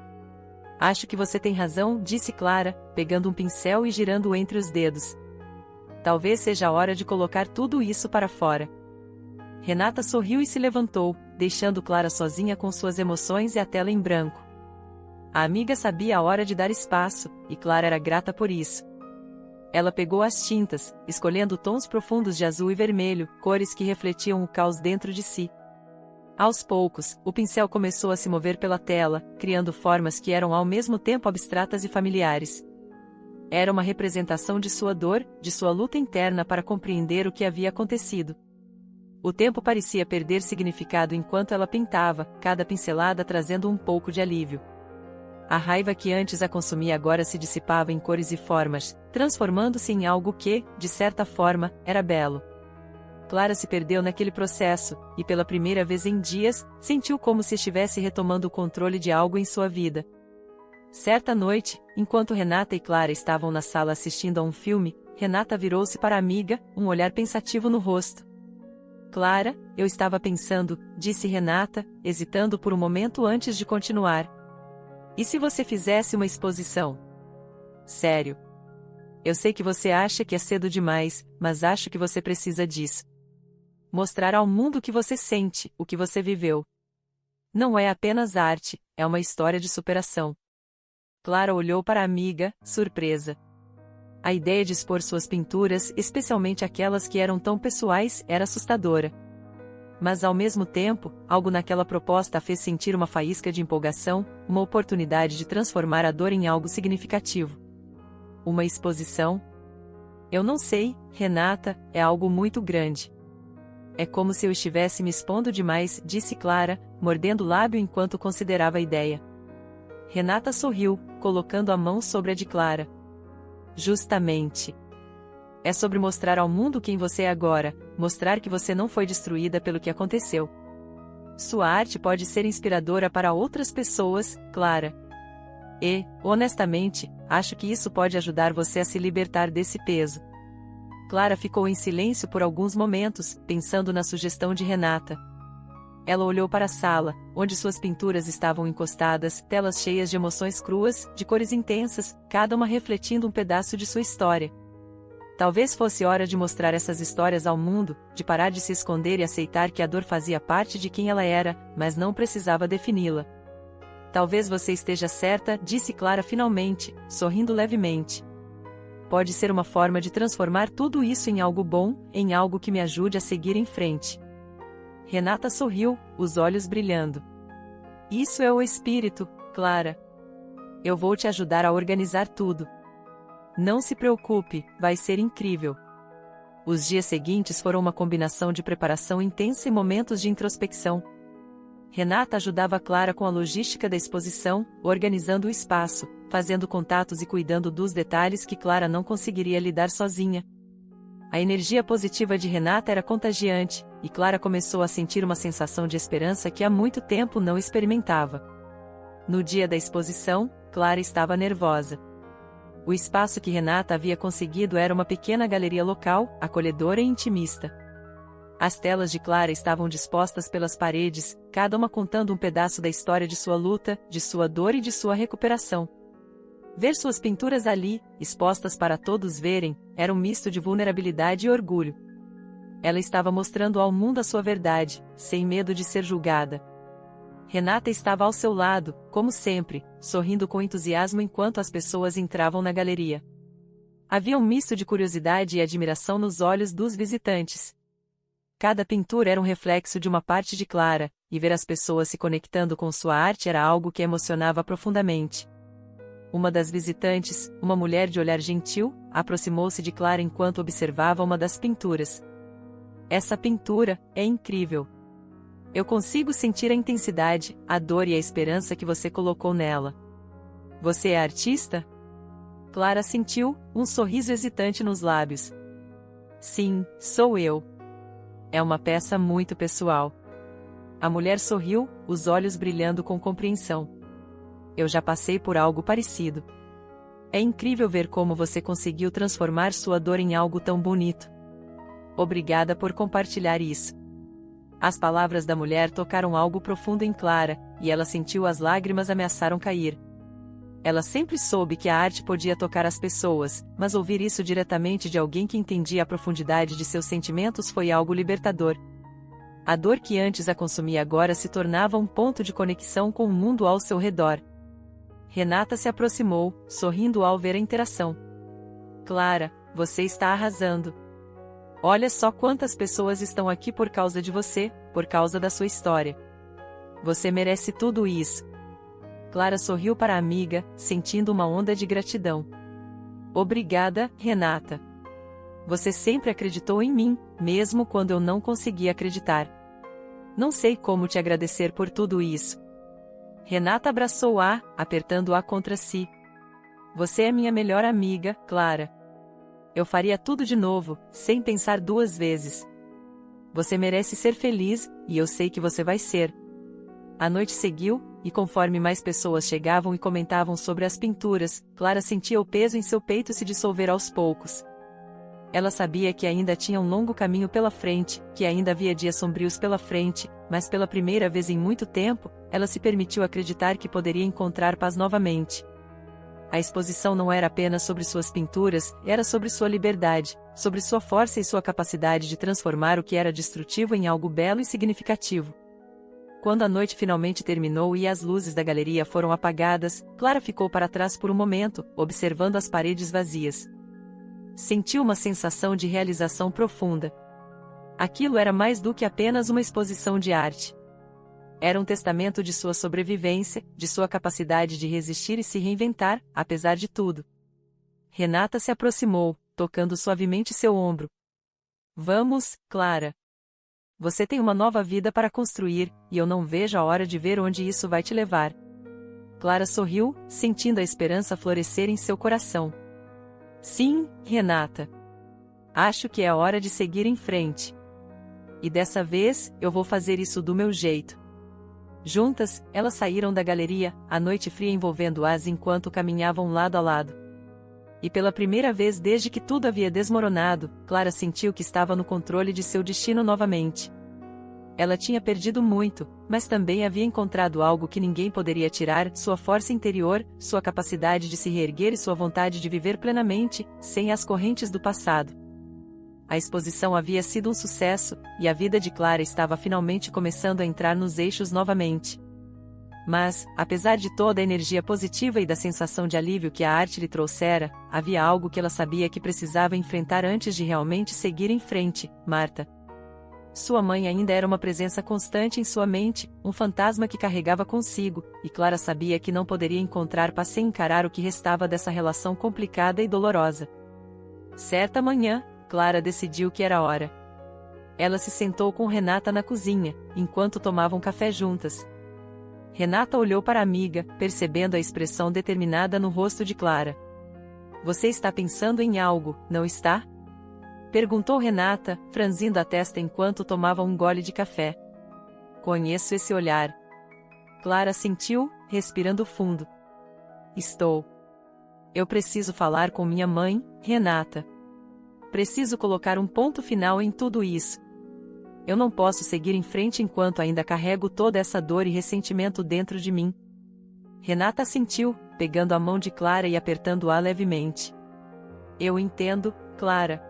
Acho que você tem razão, disse Clara, pegando um pincel e girando-o entre os dedos. Talvez seja a hora de colocar tudo isso para fora. Renata sorriu e se levantou, deixando Clara sozinha com suas emoções e a tela em branco. A amiga sabia a hora de dar espaço, e Clara era grata por isso. Ela pegou as tintas, escolhendo tons profundos de azul e vermelho, cores que refletiam o caos dentro de si. Aos poucos, o pincel começou a se mover pela tela, criando formas que eram ao mesmo tempo abstratas e familiares. Era uma representação de sua dor, de sua luta interna para compreender o que havia acontecido. O tempo parecia perder significado enquanto ela pintava, cada pincelada trazendo um pouco de alívio. A raiva que antes a consumia agora se dissipava em cores e formas, transformando-se em algo que, de certa forma, era belo. Clara se perdeu naquele processo, e pela primeira vez em dias, sentiu como se estivesse retomando o controle de algo em sua vida. Certa noite, enquanto Renata e Clara estavam na sala assistindo a um filme, Renata virou-se para a amiga, um olhar pensativo no rosto. Clara, eu estava pensando, disse Renata, hesitando por um momento antes de continuar. E se você fizesse uma exposição? Sério. Eu sei que você acha que é cedo demais, mas acho que você precisa disso. Mostrar ao mundo o que você sente, o que você viveu. Não é apenas arte, é uma história de superação. Clara olhou para a amiga, surpresa. A ideia de expor suas pinturas, especialmente aquelas que eram tão pessoais, era assustadora. Mas ao mesmo tempo, algo naquela proposta a fez sentir uma faísca de empolgação, uma oportunidade de transformar a dor em algo significativo. Uma exposição? Eu não sei, Renata, é algo muito grande. É como se eu estivesse me expondo demais, disse Clara, mordendo o lábio enquanto considerava a ideia. Renata sorriu, colocando a mão sobre a de Clara. Justamente. É sobre mostrar ao mundo quem você é agora, mostrar que você não foi destruída pelo que aconteceu. Sua arte pode ser inspiradora para outras pessoas, Clara. E, honestamente, acho que isso pode ajudar você a se libertar desse peso. Clara ficou em silêncio por alguns momentos, pensando na sugestão de Renata. Ela olhou para a sala, onde suas pinturas estavam encostadas, telas cheias de emoções cruas, de cores intensas, cada uma refletindo um pedaço de sua história. Talvez fosse hora de mostrar essas histórias ao mundo, de parar de se esconder e aceitar que a dor fazia parte de quem ela era, mas não precisava defini-la. Talvez você esteja certa, disse Clara finalmente, sorrindo levemente. Pode ser uma forma de transformar tudo isso em algo bom, em algo que me ajude a seguir em frente. Renata sorriu, os olhos brilhando. Isso é o espírito, Clara. Eu vou te ajudar a organizar tudo. Não se preocupe, vai ser incrível. Os dias seguintes foram uma combinação de preparação intensa e momentos de introspecção. Renata ajudava Clara com a logística da exposição, organizando o espaço, fazendo contatos e cuidando dos detalhes que Clara não conseguiria lidar sozinha. A energia positiva de Renata era contagiante, e Clara começou a sentir uma sensação de esperança que há muito tempo não experimentava. No dia da exposição, Clara estava nervosa. O espaço que Renata havia conseguido era uma pequena galeria local, acolhedora e intimista. As telas de Clara estavam dispostas pelas paredes, cada uma contando um pedaço da história de sua luta, de sua dor e de sua recuperação. Ver suas pinturas ali, expostas para todos verem, era um misto de vulnerabilidade e orgulho. Ela estava mostrando ao mundo a sua verdade, sem medo de ser julgada. Renata estava ao seu lado, como sempre, sorrindo com entusiasmo enquanto as pessoas entravam na galeria. Havia um misto de curiosidade e admiração nos olhos dos visitantes. Cada pintura era um reflexo de uma parte de Clara, e ver as pessoas se conectando com sua arte era algo que emocionava profundamente. Uma das visitantes, uma mulher de olhar gentil, aproximou-se de Clara enquanto observava uma das pinturas. Essa pintura é incrível. Eu consigo sentir a intensidade, a dor e a esperança que você colocou nela. Você é artista? Clara sentiu um sorriso hesitante nos lábios. Sim, sou eu. É uma peça muito pessoal. A mulher sorriu, os olhos brilhando com compreensão. Eu já passei por algo parecido. É incrível ver como você conseguiu transformar sua dor em algo tão bonito. Obrigada por compartilhar isso. As palavras da mulher tocaram algo profundo em Clara, e ela sentiu as lágrimas ameaçaram cair. Ela sempre soube que a arte podia tocar as pessoas, mas ouvir isso diretamente de alguém que entendia a profundidade de seus sentimentos foi algo libertador. A dor que antes a consumia agora se tornava um ponto de conexão com o mundo ao seu redor. Renata se aproximou, sorrindo ao ver a interação. Clara, você está arrasando. Olha só quantas pessoas estão aqui por causa de você, por causa da sua história. Você merece tudo isso. Clara sorriu para a amiga, sentindo uma onda de gratidão. Obrigada, Renata. Você sempre acreditou em mim, mesmo quando eu não conseguia acreditar. Não sei como te agradecer por tudo isso. Renata abraçou-a, apertando-a contra si. Você é minha melhor amiga, Clara. Eu faria tudo de novo, sem pensar duas vezes. Você merece ser feliz, e eu sei que você vai ser. A noite seguiu, e conforme mais pessoas chegavam e comentavam sobre as pinturas, Clara sentia o peso em seu peito se dissolver aos poucos. Ela sabia que ainda tinha um longo caminho pela frente, que ainda havia dias sombrios pela frente, mas pela primeira vez em muito tempo, ela se permitiu acreditar que poderia encontrar paz novamente. A exposição não era apenas sobre suas pinturas, era sobre sua liberdade, sobre sua força e sua capacidade de transformar o que era destrutivo em algo belo e significativo. Quando a noite finalmente terminou e as luzes da galeria foram apagadas, Clara ficou para trás por um momento, observando as paredes vazias. Sentiu uma sensação de realização profunda. Aquilo era mais do que apenas uma exposição de arte. Era um testamento de sua sobrevivência, de sua capacidade de resistir e se reinventar, apesar de tudo. Renata se aproximou, tocando suavemente seu ombro. Vamos, Clara. Você tem uma nova vida para construir, e eu não vejo a hora de ver onde isso vai te levar. Clara sorriu, sentindo a esperança florescer em seu coração. Sim, Renata. Acho que é a hora de seguir em frente. E dessa vez, eu vou fazer isso do meu jeito. Juntas, elas saíram da galeria, a noite fria envolvendo-as enquanto caminhavam lado a lado. E pela primeira vez desde que tudo havia desmoronado, Clara sentiu que estava no controle de seu destino novamente. Ela tinha perdido muito, mas também havia encontrado algo que ninguém poderia tirar, sua força interior, sua capacidade de se reerguer e sua vontade de viver plenamente, sem as correntes do passado. A exposição havia sido um sucesso, e a vida de Clara estava finalmente começando a entrar nos eixos novamente. Mas, apesar de toda a energia positiva e da sensação de alívio que a arte lhe trouxera, havia algo que ela sabia que precisava enfrentar antes de realmente seguir em frente: Marta. Sua mãe ainda era uma presença constante em sua mente, um fantasma que carregava consigo, e Clara sabia que não poderia encontrar paz sem encarar o que restava dessa relação complicada e dolorosa. Certa manhã, Clara decidiu que era hora. Ela se sentou com Renata na cozinha, enquanto tomavam café juntas. Renata olhou para a amiga, percebendo a expressão determinada no rosto de Clara. Você está pensando em algo, não está? Perguntou Renata, franzindo a testa enquanto tomava um gole de café. Conheço esse olhar. Clara sentiu, respirando fundo. Estou. Eu preciso falar com minha mãe, Renata. Preciso colocar um ponto final em tudo isso. Eu não posso seguir em frente enquanto ainda carrego toda essa dor e ressentimento dentro de mim. Renata assentiu, pegando a mão de Clara e apertando-a levemente. Eu entendo, Clara.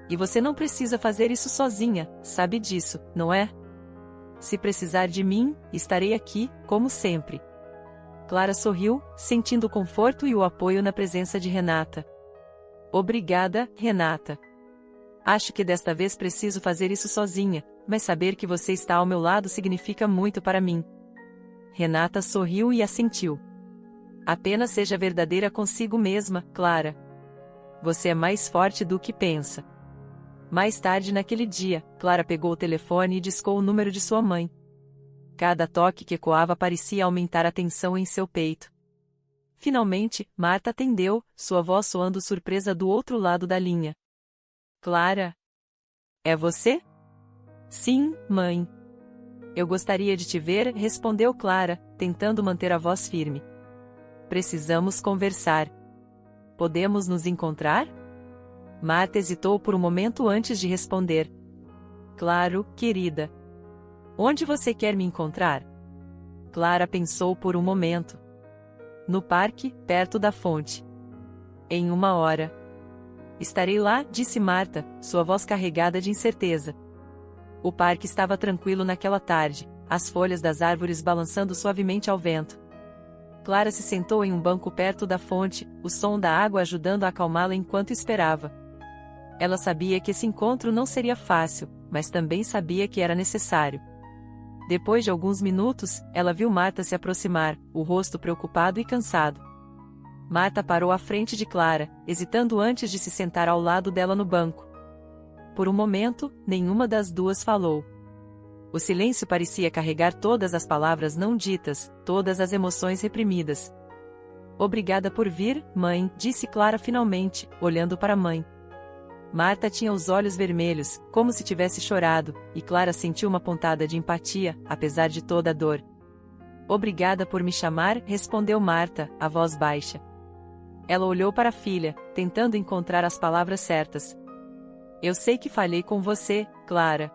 E você não precisa fazer isso sozinha, sabe disso, não é? Se precisar de mim, estarei aqui, como sempre. Clara sorriu, sentindo o conforto e o apoio na presença de Renata. Obrigada, Renata. Acho que desta vez preciso fazer isso sozinha, mas saber que você está ao meu lado significa muito para mim. Renata sorriu e assentiu. Apenas seja verdadeira consigo mesma, Clara. Você é mais forte do que pensa. Mais tarde naquele dia, Clara pegou o telefone e discou o número de sua mãe. Cada toque que ecoava parecia aumentar a tensão em seu peito. Finalmente, Marta atendeu, sua voz soando surpresa do outro lado da linha. Clara? É você? Sim, mãe. Eu gostaria de te ver, respondeu Clara, tentando manter a voz firme. Precisamos conversar. Podemos nos encontrar? Marta hesitou por um momento antes de responder. Claro, querida. Onde você quer me encontrar? Clara pensou por um momento. No parque, perto da fonte. Em 1 hora. Estarei lá, disse Marta, sua voz carregada de incerteza. O parque estava tranquilo naquela tarde, as folhas das árvores balançando suavemente ao vento. Clara se sentou em um banco perto da fonte, o som da água ajudando a acalmá-la enquanto esperava. Ela sabia que esse encontro não seria fácil, mas também sabia que era necessário. Depois de alguns minutos, ela viu Marta se aproximar, o rosto preocupado e cansado. Marta parou à frente de Clara, hesitando antes de se sentar ao lado dela no banco. Por um momento, nenhuma das duas falou. O silêncio parecia carregar todas as palavras não ditas, todas as emoções reprimidas. Obrigada por vir, mãe, disse Clara finalmente, olhando para a mãe. Marta tinha os olhos vermelhos, como se tivesse chorado, e Clara sentiu uma pontada de empatia, apesar de toda a dor. Obrigada por me chamar, respondeu Marta, a voz baixa. Ela olhou para a filha, tentando encontrar as palavras certas. Eu sei que falhei com você, Clara.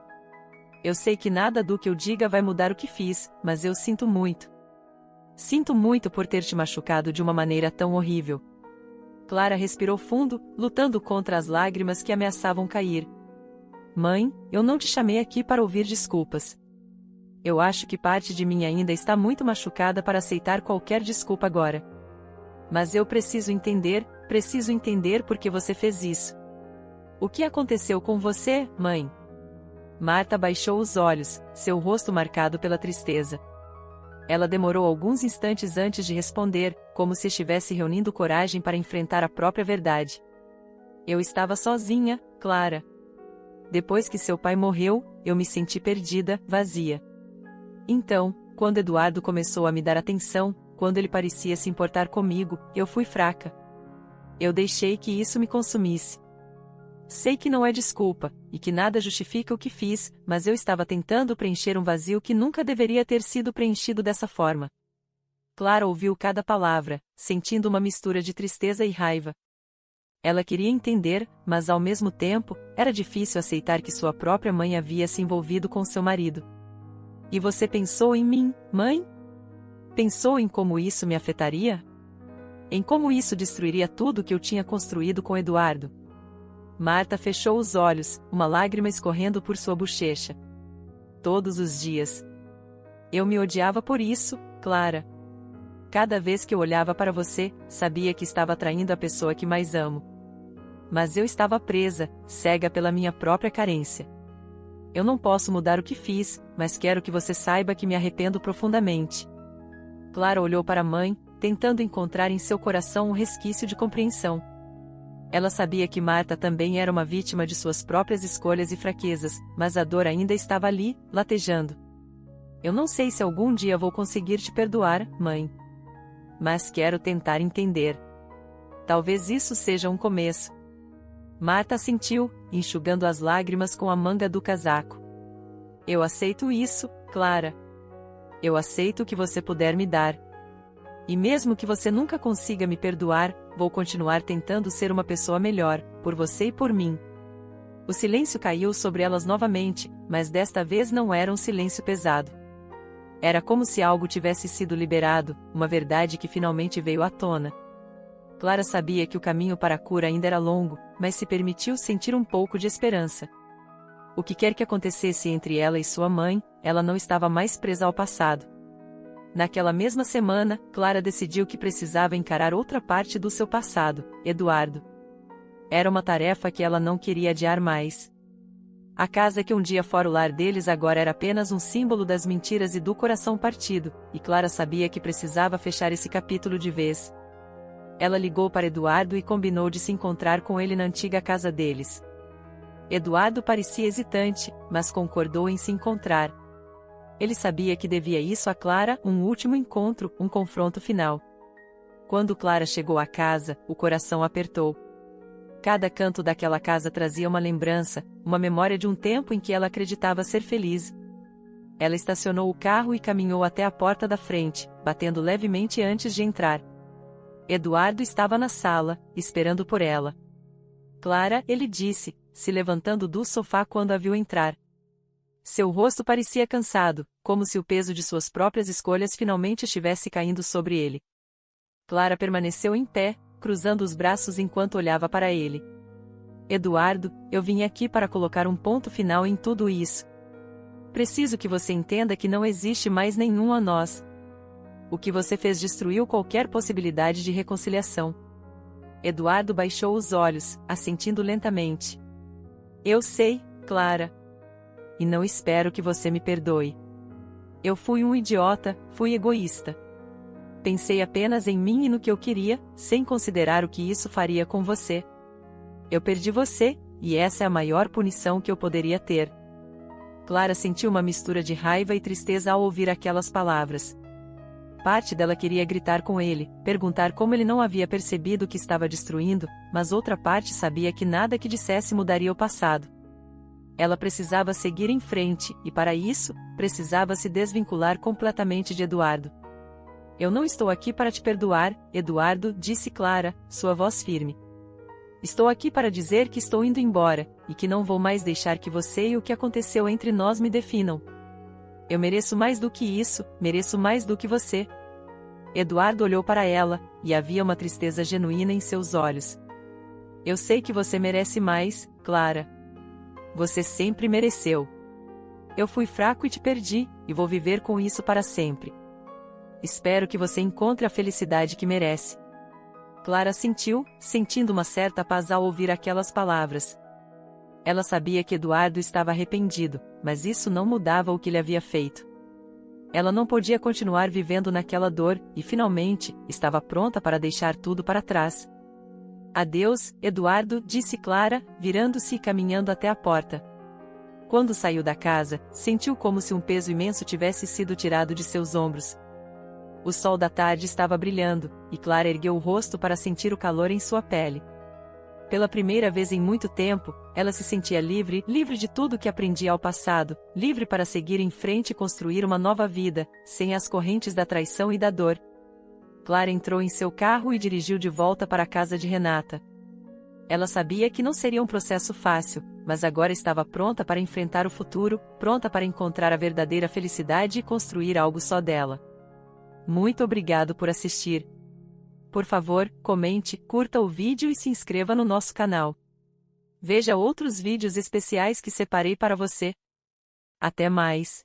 Eu sei que nada do que eu diga vai mudar o que fiz, mas eu sinto muito. Sinto muito por ter te machucado de uma maneira tão horrível. Clara respirou fundo, lutando contra as lágrimas que ameaçavam cair. Mãe, eu não te chamei aqui para ouvir desculpas. Eu acho que parte de mim ainda está muito machucada para aceitar qualquer desculpa agora. Mas eu preciso entender por que você fez isso. O que aconteceu com você, mãe? Marta baixou os olhos, seu rosto marcado pela tristeza. Ela demorou alguns instantes antes de responder, como se estivesse reunindo coragem para enfrentar a própria verdade. Eu estava sozinha, Clara. Depois que seu pai morreu, eu me senti perdida, vazia. Então, quando Eduardo começou a me dar atenção, quando ele parecia se importar comigo, eu fui fraca. Eu deixei que isso me consumisse. Sei que não é desculpa, e que nada justifica o que fiz, mas eu estava tentando preencher um vazio que nunca deveria ter sido preenchido dessa forma. Clara ouviu cada palavra, sentindo uma mistura de tristeza e raiva. Ela queria entender, mas ao mesmo tempo, era difícil aceitar que sua própria mãe havia se envolvido com seu marido. E você pensou em mim, mãe? Pensou em como isso me afetaria? Em como isso destruiria tudo que eu tinha construído com Eduardo? Marta fechou os olhos, uma lágrima escorrendo por sua bochecha. Todos os dias. Eu me odiava por isso, Clara. Cada vez que eu olhava para você, sabia que estava atraindo a pessoa que mais amo. Mas eu estava presa, cega pela minha própria carência. Eu não posso mudar o que fiz, mas quero que você saiba que me arrependo profundamente. Clara olhou para a mãe, tentando encontrar em seu coração um resquício de compreensão. Ela sabia que Marta também era uma vítima de suas próprias escolhas e fraquezas, mas a dor ainda estava ali, latejando. Eu não sei se algum dia vou conseguir te perdoar, mãe. Mas quero tentar entender. Talvez isso seja um começo. Marta assentiu, enxugando as lágrimas com a manga do casaco. Eu aceito isso, Clara. Eu aceito o que você puder me dar. E mesmo que você nunca consiga me perdoar, vou continuar tentando ser uma pessoa melhor, por você e por mim. O silêncio caiu sobre elas novamente, mas desta vez não era um silêncio pesado. Era como se algo tivesse sido liberado, uma verdade que finalmente veio à tona. Clara sabia que o caminho para a cura ainda era longo, mas se permitiu sentir um pouco de esperança. O que quer que acontecesse entre ela e sua mãe, ela não estava mais presa ao passado. Naquela mesma semana, Clara decidiu que precisava encarar outra parte do seu passado, Eduardo. Era uma tarefa que ela não queria adiar mais. A casa que um dia fora o lar deles agora era apenas um símbolo das mentiras e do coração partido, e Clara sabia que precisava fechar esse capítulo de vez. Ela ligou para Eduardo e combinou de se encontrar com ele na antiga casa deles. Eduardo parecia hesitante, mas concordou em se encontrar. Ele sabia que devia isso a Clara, um último encontro, um confronto final. Quando Clara chegou à casa, o coração apertou. Cada canto daquela casa trazia uma lembrança, uma memória de um tempo em que ela acreditava ser feliz. Ela estacionou o carro e caminhou até a porta da frente, batendo levemente antes de entrar. Eduardo estava na sala, esperando por ela. Clara, ele disse, se levantando do sofá quando a viu entrar. Seu rosto parecia cansado, como se o peso de suas próprias escolhas finalmente estivesse caindo sobre ele. Clara permaneceu em pé, cruzando os braços enquanto olhava para ele. Eduardo, eu vim aqui para colocar um ponto final em tudo isso. Preciso que você entenda que não existe mais nenhum a nós. O que você fez destruiu qualquer possibilidade de reconciliação. Eduardo baixou os olhos, assentindo lentamente. Eu sei, Clara. E não espero que você me perdoe. Eu fui um idiota, fui egoísta. Pensei apenas em mim e no que eu queria, sem considerar o que isso faria com você. Eu perdi você, e essa é a maior punição que eu poderia ter. Clara sentiu uma mistura de raiva e tristeza ao ouvir aquelas palavras. Parte dela queria gritar com ele, perguntar como ele não havia percebido o que estava destruindo, mas outra parte sabia que nada que dissesse mudaria o passado. Ela precisava seguir em frente, e para isso, precisava se desvincular completamente de Eduardo. Eu não estou aqui para te perdoar, Eduardo, disse Clara, sua voz firme. Estou aqui para dizer que estou indo embora, e que não vou mais deixar que você e o que aconteceu entre nós me definam. Eu mereço mais do que isso, mereço mais do que você. Eduardo olhou para ela, e havia uma tristeza genuína em seus olhos. Eu sei que você merece mais, Clara. Você sempre mereceu. Eu fui fraco e te perdi, e vou viver com isso para sempre. Espero que você encontre a felicidade que merece. Clara sentiu, sentindo uma certa paz ao ouvir aquelas palavras. Ela sabia que Eduardo estava arrependido, mas isso não mudava o que ele havia feito. Ela não podia continuar vivendo naquela dor, e finalmente, estava pronta para deixar tudo para trás. Adeus, Eduardo, disse Clara, virando-se e caminhando até a porta. Quando saiu da casa, sentiu como se um peso imenso tivesse sido tirado de seus ombros. O sol da tarde estava brilhando, e Clara ergueu o rosto para sentir o calor em sua pele. Pela primeira vez em muito tempo, ela se sentia livre, livre de tudo que aprendia ao passado, livre para seguir em frente e construir uma nova vida, sem as correntes da traição e da dor. Clara entrou em seu carro e dirigiu de volta para a casa de Renata. Ela sabia que não seria um processo fácil, mas agora estava pronta para enfrentar o futuro, pronta para encontrar a verdadeira felicidade e construir algo só dela. Muito obrigado por assistir. Por favor, comente, curta o vídeo e se inscreva no nosso canal. Veja outros vídeos especiais que separei para você. Até mais!